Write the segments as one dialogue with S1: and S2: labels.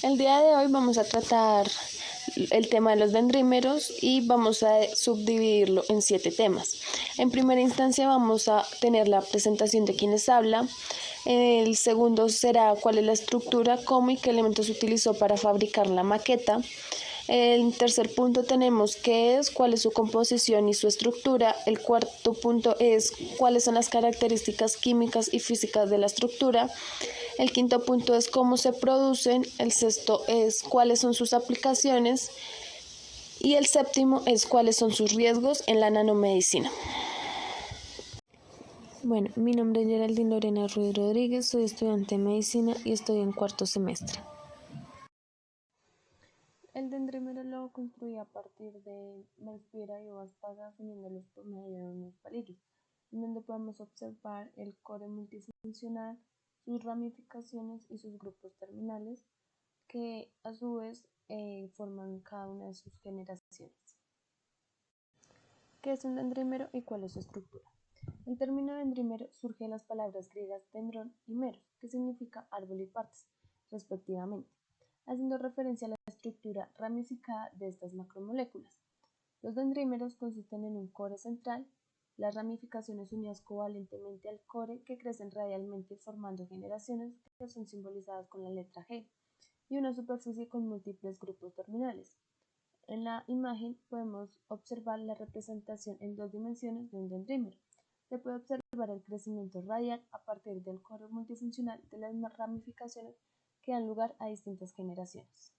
S1: El día de hoy vamos a tratar el tema de los dendrímeros y vamos a subdividirlo en 7 temas. En primera instancia vamos a tener la presentación de quienes habla. El segundo será cuál es la estructura, cómo y qué elementos se utilizó para fabricar la maqueta. En tercer punto tenemos qué es, cuál es su composición y su estructura. El cuarto punto es cuáles son las características químicas y físicas de la estructura. El quinto punto es cómo se producen. El sexto es cuáles son sus aplicaciones. Y el séptimo es cuáles son sus riesgos en la nanomedicina. Bueno, mi nombre es Geraldine Lorena Ruiz Rodríguez, soy estudiante de medicina y estoy en cuarto semestre. El dendrímero lo construí a partir de melfibra y uvas pasas uniéndolos por medio de unos palillos, en donde podemos observar el core multifuncional, sus ramificaciones y sus grupos terminales, que a su vez forman cada una de sus generaciones. ¿Qué es un dendrímero y cuál es su estructura? El término dendrímero surge de las palabras griegas dendrón y meros, que significa árbol y partes, respectivamente, haciendo referencia a la estructura ramificada de estas macromoléculas. Los dendrímeros consisten en un core central, las ramificaciones unidas covalentemente al core que crecen radialmente formando generaciones que son simbolizadas con la letra G, y una superficie con múltiples grupos terminales. En la imagen podemos observar la representación en 2 dimensiones de un dendrímero. Se puede observar el crecimiento radial a partir del core multifuncional de las ramificaciones que dan lugar a distintas generaciones.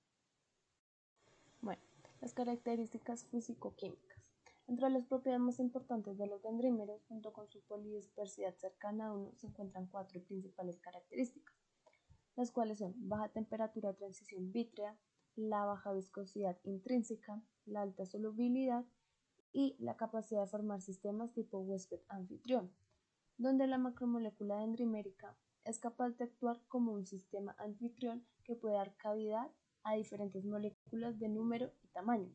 S1: Bueno, las características físico-químicas. Entre las propiedades más importantes de los dendrímeros, junto con su polidispersidad cercana a 1, se encuentran 4 principales características, las cuales son baja temperatura de transición vítrea, la baja viscosidad intrínseca, la alta solubilidad y la capacidad de formar sistemas tipo huésped-anfitrión, donde la macromolécula dendrimérica es capaz de actuar como un sistema anfitrión que puede dar cavidad a diferentes moléculas de número y tamaño.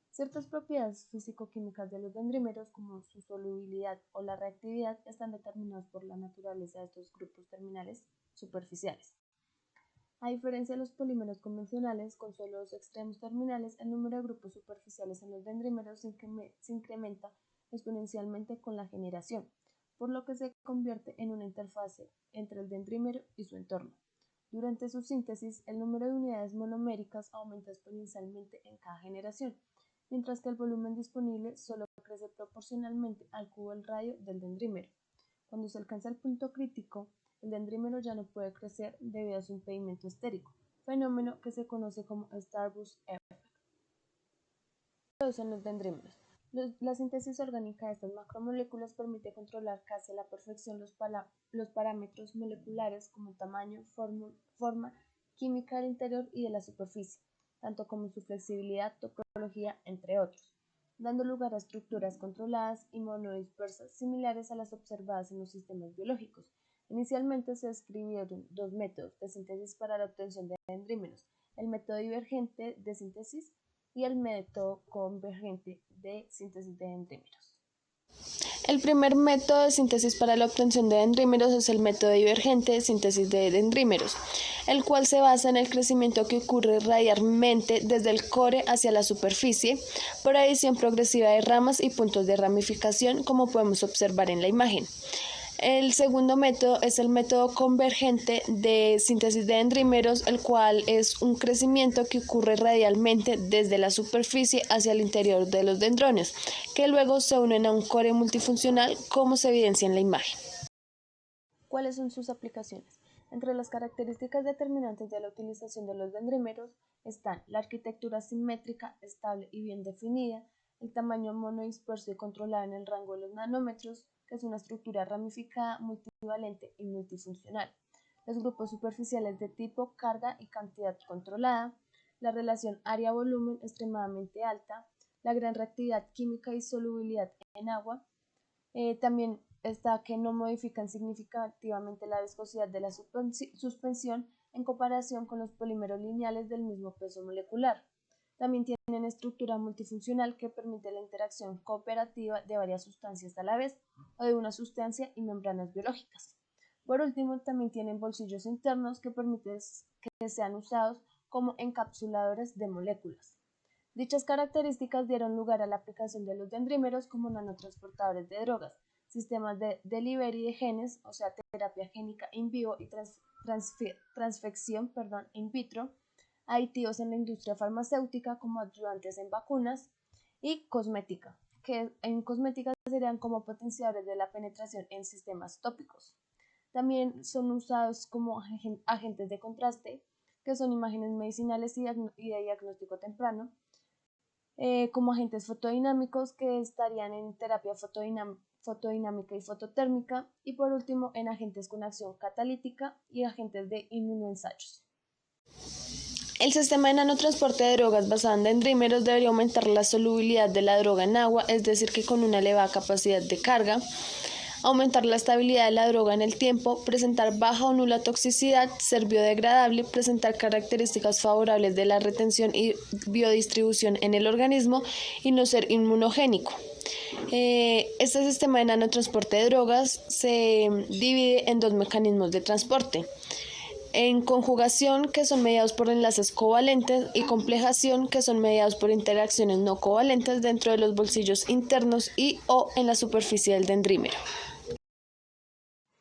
S1: Ciertas propiedades físico-químicas de los dendrímeros, como su solubilidad o la reactividad, están determinadas por la naturaleza de estos grupos terminales superficiales. A diferencia de los polímeros convencionales, con solo 2 extremos terminales, el número de grupos superficiales en los dendrímeros se incrementa exponencialmente con la generación, por lo que se convierte en una interfase entre el dendrímero y su entorno. Durante su síntesis, el número de unidades monoméricas aumenta exponencialmente en cada generación, mientras que el volumen disponible solo crece proporcionalmente al cubo del radio del dendrímero. Cuando se alcanza el punto crítico, el dendrímero ya no puede crecer debido a su impedimento estérico, fenómeno que se conoce como Starbuck effect. ¿Qué producen los dendrímeros? La síntesis orgánica de estas macromoléculas permite controlar casi a la perfección los parámetros moleculares como tamaño, forma química del interior y de la superficie, tanto como su flexibilidad, topología, entre otros, dando lugar a estructuras controladas y monodispersas similares a las observadas en los sistemas biológicos. Inicialmente se describieron 2 métodos de síntesis para la obtención de dendrímeros, el método divergente de síntesis y el método convergente de síntesis de dendrímeros. El primer método de síntesis para la obtención de dendrímeros es el método divergente de síntesis de dendrímeros, el cual se basa en el crecimiento que ocurre radialmente desde el core hacia la superficie por adición progresiva de ramas y puntos de ramificación, como podemos observar en la imagen. El segundo método es el método convergente de síntesis de dendrímeros, el cual es un crecimiento que ocurre radialmente desde la superficie hacia el interior de los dendrones, que luego se unen a un core multifuncional, como se evidencia en la imagen. ¿Cuáles son sus aplicaciones? Entre las características determinantes de la utilización de los dendrímeros están la arquitectura simétrica, estable y bien definida, el tamaño monodisperso y controlado en el rango de los nanómetros, que es una estructura ramificada, multivalente y multifuncional, los grupos superficiales de tipo carga y cantidad controlada, la relación área-volumen extremadamente alta, la gran reactividad química y solubilidad en agua. También está que no modifican significativamente la viscosidad de la suspensión en comparación con los polímeros lineales del mismo peso molecular. También tienen estructura multifuncional que permite la interacción cooperativa de varias sustancias a la vez o de una sustancia y membranas biológicas. Por último, también tienen bolsillos internos que permiten que sean usados como encapsuladores de moléculas. Dichas características dieron lugar a la aplicación de los dendrímeros como nanotransportadores de drogas, sistemas de delivery de genes, o sea, terapia génica in vivo y transfección in vitro, aditivos en la industria farmacéutica como ayudantes en vacunas y cosmética, que en cosmética serían como potenciadores de la penetración en sistemas tópicos. También son usados como agentes de contraste, que son imágenes medicinales y de diagnóstico temprano, como agentes fotodinámicos que estarían en terapia fotodinámica y fototérmica, y por último en agentes con acción catalítica y agentes de inmunoensayos. El sistema de nanotransporte de drogas basado en dendrímeros debería aumentar la solubilidad de la droga en agua, es decir, que con una elevada capacidad de carga, aumentar la estabilidad de la droga en el tiempo, presentar baja o nula toxicidad, ser biodegradable, presentar características favorables de la retención y biodistribución en el organismo y no ser inmunogénico. Este sistema de nanotransporte de drogas se divide en dos mecanismos de transporte: en conjugación, que son mediados por enlaces covalentes, y complejación, que son mediados por interacciones no covalentes dentro de los bolsillos internos y o en la superficie del dendrímero.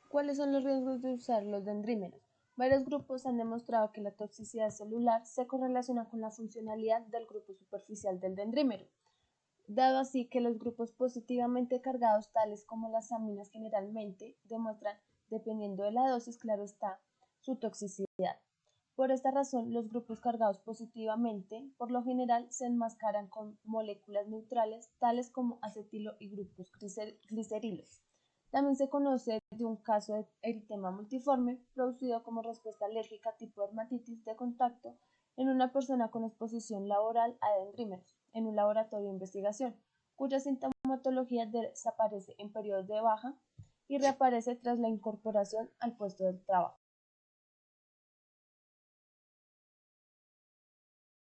S1: ¿Cuáles son los riesgos de usar los dendrímeros? Varios grupos han demostrado que la toxicidad celular se correlaciona con la funcionalidad del grupo superficial del dendrímero, dado así que los grupos positivamente cargados, tales como las aminas, generalmente demuestran, dependiendo de la dosis, claro está, su toxicidad. Por esta razón, los grupos cargados positivamente, por lo general, se enmascaran con moléculas neutrales, tales como acetilo y grupos glicerilos. También se conoce de un caso de eritema multiforme producido como respuesta alérgica tipo dermatitis de contacto en una persona con exposición laboral a dendrímeros en un laboratorio de investigación, cuya sintomatología desaparece en periodos de baja y reaparece tras la incorporación al puesto de trabajo.